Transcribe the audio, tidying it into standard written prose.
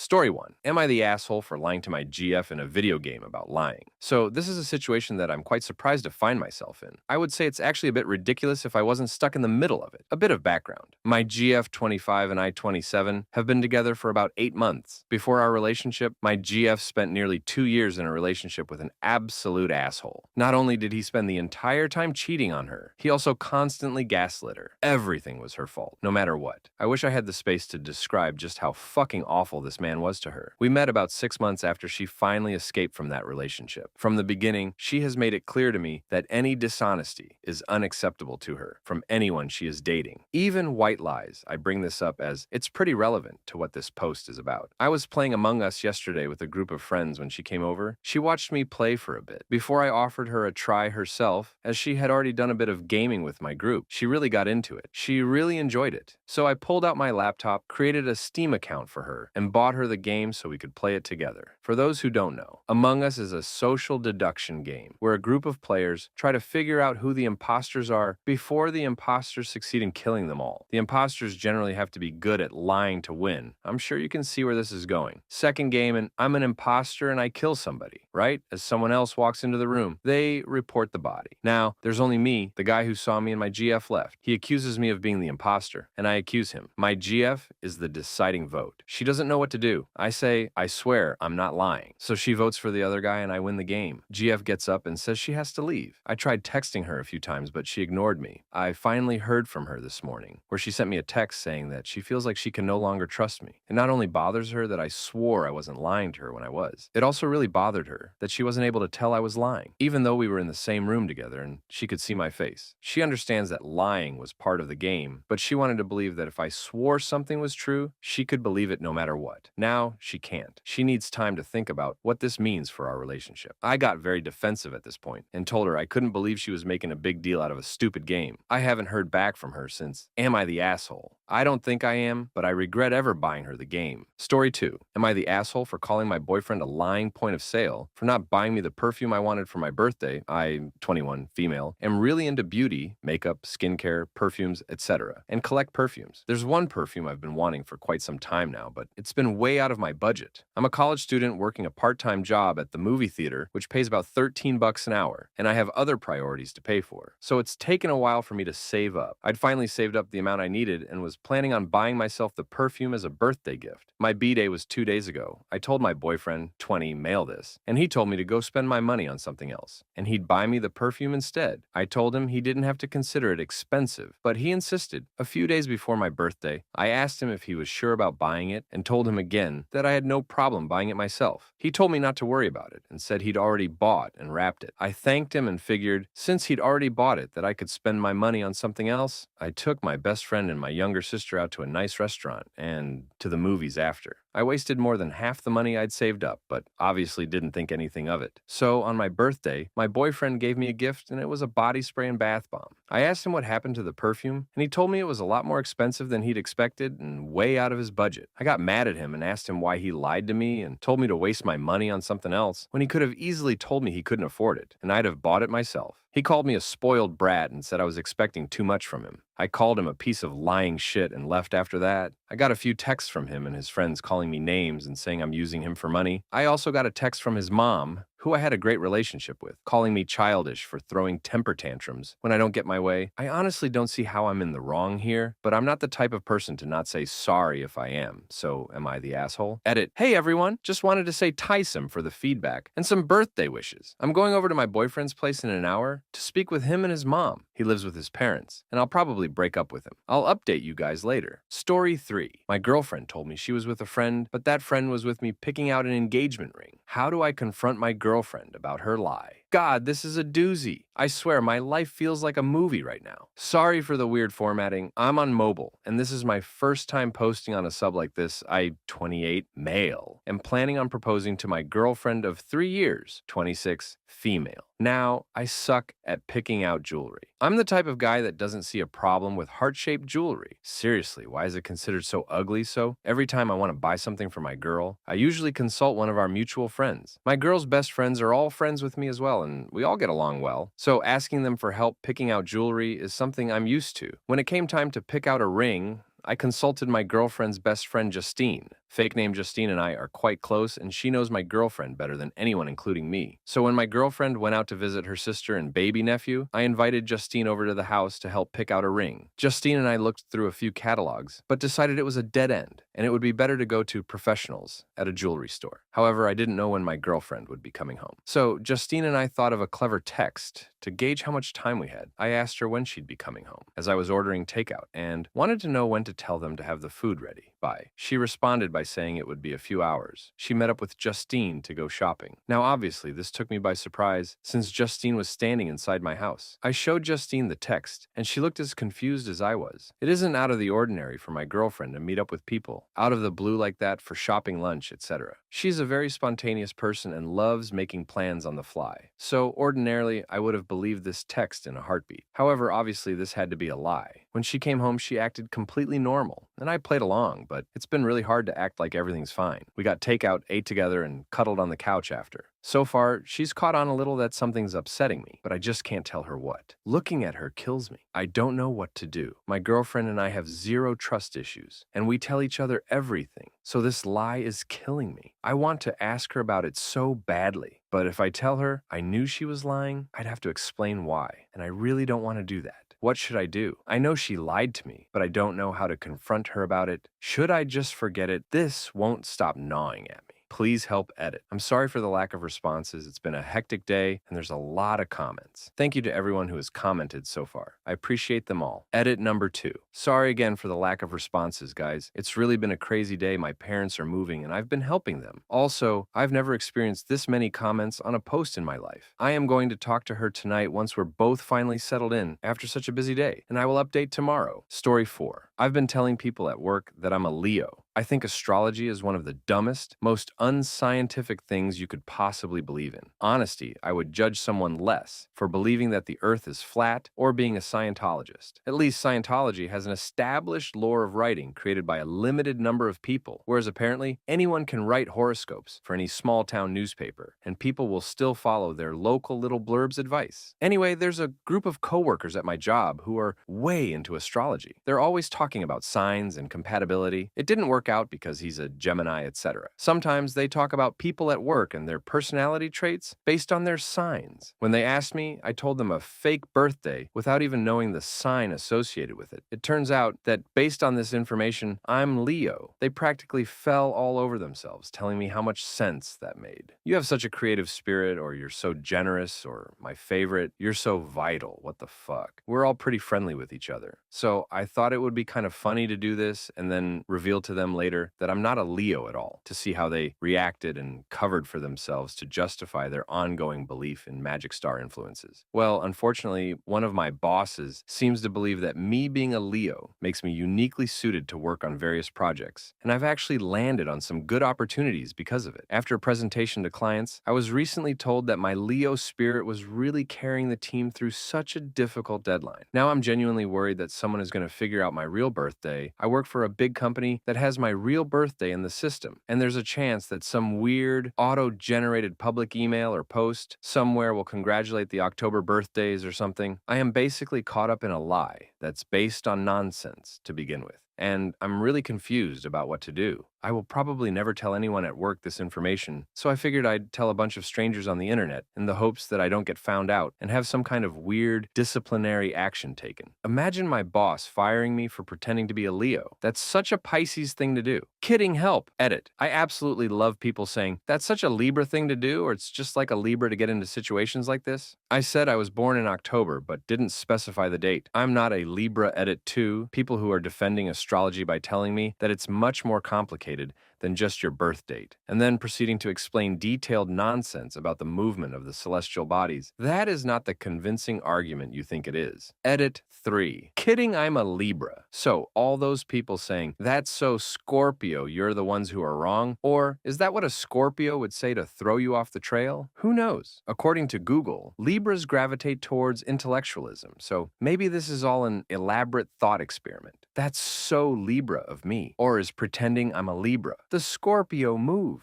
Story 1. Am I the asshole for lying to my GF in a video game about lying? So, this is a situation that I'm quite surprised to find myself in. I would say it's actually a bit ridiculous if I wasn't stuck in the middle of it. A bit of background. My GF 25 and I 27 have been together for about 8 months. Before our relationship, my GF spent nearly 2 years in a relationship with an absolute asshole. Not only did he spend the entire time cheating on her, he also constantly gaslit her. Everything was her fault, no matter what. I wish I had the space to describe just how fucking awful this man was to her. We met about 6 months after she finally escaped from that relationship. From the beginning, she has made it clear to me that any dishonesty is unacceptable to her from anyone she is dating. Even white lies. I bring this up as it's pretty relevant to what this post is about. I was playing Among Us yesterday with a group of friends when she came over. She watched me play for a bit before I offered her a try herself, as she had already done a bit of gaming with my group. She really got into it. She really enjoyed it. So I pulled out my laptop, created a Steam account for her, and bought her the game so we could play it together. For those who don't know, Among Us is a social deduction game where a group of players try to figure out who the imposters are before the imposters succeed in killing them all. The imposters generally have to be good at lying to win. I'm sure you can see where this is going. Second game, and I'm an imposter and I kill somebody, right? As someone else walks into the room, they report the body. Now, there's only me, the guy who saw me and my GF left. He accuses me of being the imposter, and I accuse him. My GF is the deciding vote. She doesn't know what to do. I say, I swear I'm not lying. So she votes for the other guy and I win the game. GF gets up and says she has to leave. I tried texting her a few times, but she ignored me. I finally heard from her this morning, where she sent me a text saying that she feels like she can no longer trust me. It not only bothers her that I swore I wasn't lying to her when I was, it also really bothered her that she wasn't able to tell I was lying, even though we were in the same room together and she could see my face. She understands that lying was part of the game, but she wanted to believe that if I swore something was true, she could believe it no matter what. Now, she can't. She needs time to think about what this means for our relationship. I got very defensive at this point and told her I couldn't believe she was making a big deal out of a stupid game. I haven't heard back from her since Am I the Asshole? I don't think I am, but I regret ever buying her the game. Story 2. Am I the asshole for calling my boyfriend a lying point of sale for not buying me the perfume I wanted for my birthday? I, 21, female, am really into beauty, makeup, skincare, perfumes, etc., and collect perfumes. There's one perfume I've been wanting for quite some time now, but it's been way out of my budget. I'm a college student working a part-time job at the movie theater, which pays about $13 an hour, and I have other priorities to pay for. So it's taken a while for me to save up. I'd finally saved up the amount I needed and was planning on buying myself the perfume as a birthday gift. My B-day was 2 days ago. I told my boyfriend, 20, male this, and he told me to go spend my money on something else, and he'd buy me the perfume instead. I told him he didn't have to consider it expensive, but he insisted. A few days before my birthday, I asked him if he was sure about buying it and told him again that I had no problem buying it myself. He told me not to worry about it and said he'd already bought and wrapped it. I thanked him and figured, since he'd already bought it, that I could spend my money on something else. I took my best friend and my younger sister out to a nice restaurant and to the movies after. I wasted more than half the money I'd saved up, but obviously didn't think anything of it. So on my birthday, my boyfriend gave me a gift and it was a body spray and bath bomb. I asked him what happened to the perfume, and he told me it was a lot more expensive than he'd expected and way out of his budget. I got mad at him and asked him why he lied to me and told me to waste my money on something else when he could have easily told me he couldn't afford it and I'd have bought it myself. He called me a spoiled brat and said I was expecting too much from him. I called him a piece of lying shit and left after that. I got a few texts from him and his friends calling me names and saying I'm using him for money. I also got a text from his mom, who I had a great relationship with, calling me childish for throwing temper tantrums when I don't get my way. I honestly don't see how I'm in the wrong here, but I'm not the type of person to not say sorry if I am, so am I the asshole? Edit. Hey everyone, just wanted to say Tyson for the feedback and some birthday wishes. I'm going over to my boyfriend's place in an hour to speak with him and his mom. He lives with his parents, and I'll probably break up with him. I'll update you guys later. Story 3. My girlfriend told me she was with a friend, but that friend was with me picking out an engagement ring. How do I confront my girlfriend about her lie? God, this is a doozy. I swear, my life feels like a movie right now. Sorry for the weird formatting. I'm on mobile, and this is my first time posting on a sub like this. I, 28, male, am planning on proposing to my girlfriend of 3 years, 26, female. Now, I suck at picking out jewelry. I'm the type of guy that doesn't see a problem with heart-shaped jewelry. Seriously, why is it considered so ugly? So every time I want to buy something for my girl, I usually consult one of our mutual friends. My girl's best friends are all friends with me as well, and we all get along well. So asking them for help picking out jewelry is something I'm used to. When it came time to pick out a ring, I consulted my girlfriend's best friend, Justine. Fake name Justine and I are quite close, and she knows my girlfriend better than anyone, including me. So when my girlfriend went out to visit her sister and baby nephew, I invited Justine over to the house to help pick out a ring. Justine and I looked through a few catalogs, but decided it was a dead end, and it would be better to go to professionals at a jewelry store. However, I didn't know when my girlfriend would be coming home. So Justine and I thought of a clever text to gauge how much time we had. I asked her when she'd be coming home, as I was ordering takeout, and wanted to know when to tell them to have the food ready by. She responded by saying it would be a few hours. She met up with Justine to go shopping. Now, obviously, this took me by surprise since Justine was standing inside my house. I showed Justine the text, and she looked as confused as I was. It isn't out of the ordinary for my girlfriend to meet up with people out of the blue like that for shopping, lunch, etc. She's a very spontaneous person and loves making plans on the fly. So, ordinarily, I would have believed this text in a heartbeat. However, obviously, this had to be a lie. When she came home, she acted completely normal, and I played along, but it's been really hard to act like everything's fine. We got takeout, ate together, and cuddled on the couch after. So far, she's caught on a little that something's upsetting me, but I just can't tell her what. Looking at her kills me. I don't know what to do. My girlfriend and I have zero trust issues, and we tell each other everything. So this lie is killing me. I want to ask her about it so badly, but if I tell her I knew she was lying, I'd have to explain why, and I really don't want to do that. What should I do? I know she lied to me, but I don't know how to confront her about it. Should I just forget it? This won't stop gnawing at me. Please help edit. I'm sorry for the lack of responses. It's been a hectic day, and there's a lot of comments. Thank you to everyone who has commented so far. I appreciate them all. Edit number 2. Sorry again for the lack of responses, guys. It's really been a crazy day. My parents are moving, and I've been helping them. Also, I've never experienced this many comments on a post in my life. I am going to talk to her tonight once we're both finally settled in after such a busy day, and I will update tomorrow. Story 4. I've been telling people at work that I'm a Leo. I think astrology is one of the dumbest, most unscientific things you could possibly believe in. Honesty, I would judge someone less for believing that the earth is flat or being a Scientologist. At least Scientology has an established lore of writing created by a limited number of people, whereas apparently anyone can write horoscopes for any small-town newspaper, and people will still follow their local little blurb's advice. Anyway, there's a group of coworkers at my job who are way into astrology. They're always talking about signs and compatibility. It didn't work out because he's a Gemini, etc. Sometimes they talk about people at work and their personality traits based on their signs. When they asked me, I told them a fake birthday without even knowing the sign associated with it. It turns out that based on this information, I'm Leo. They practically fell all over themselves, telling me how much sense that made. You have such a creative spirit, or you're so generous, or my favorite, you're so vital. What the fuck? We're all pretty friendly with each other. So I thought it would be kind of funny to do this and then reveal to them later that I'm not a Leo at all, to see how they reacted and covered for themselves to justify their ongoing belief in magic star influences. Well, unfortunately, one of my bosses seems to believe that me being a Leo makes me uniquely suited to work on various projects, and I've actually landed on some good opportunities because of it. After a presentation to clients, I was recently told that my Leo spirit was really carrying the team through such a difficult deadline. Now I'm genuinely worried that someone is going to figure out my real birthday. I work for a big company that has my real birthday in the system, and there's a chance that some weird auto-generated public email or post somewhere will congratulate the October birthdays or something. I am basically caught up in a lie that's based on nonsense to begin with, and I'm really confused about what to do. I will probably never tell anyone at work this information, so I figured I'd tell a bunch of strangers on the internet in the hopes that I don't get found out and have some kind of weird disciplinary action taken. Imagine my boss firing me for pretending to be a Leo. That's such a Pisces thing to do. Kidding, help. Edit. I absolutely love people saying, that's such a Libra thing to do, or it's just like a Libra to get into situations like this. I said I was born in October, but didn't specify the date. I'm not a Libra. Edit 2. People who are defending astrology by telling me that it's much more complicated than just your birth date, and then proceeding to explain detailed nonsense about the movement of the celestial bodies. That is not the convincing argument you think it is. Edit 3. Kidding, I'm a Libra. So all those people saying, that's so Scorpio, you're the ones who are wrong? Or is that what a Scorpio would say to throw you off the trail? Who knows? According to Google, Libras gravitate towards intellectualism, so maybe this is all an elaborate thought experiment. That's so Libra of me. Or is pretending I'm a Libra. The Scorpio move.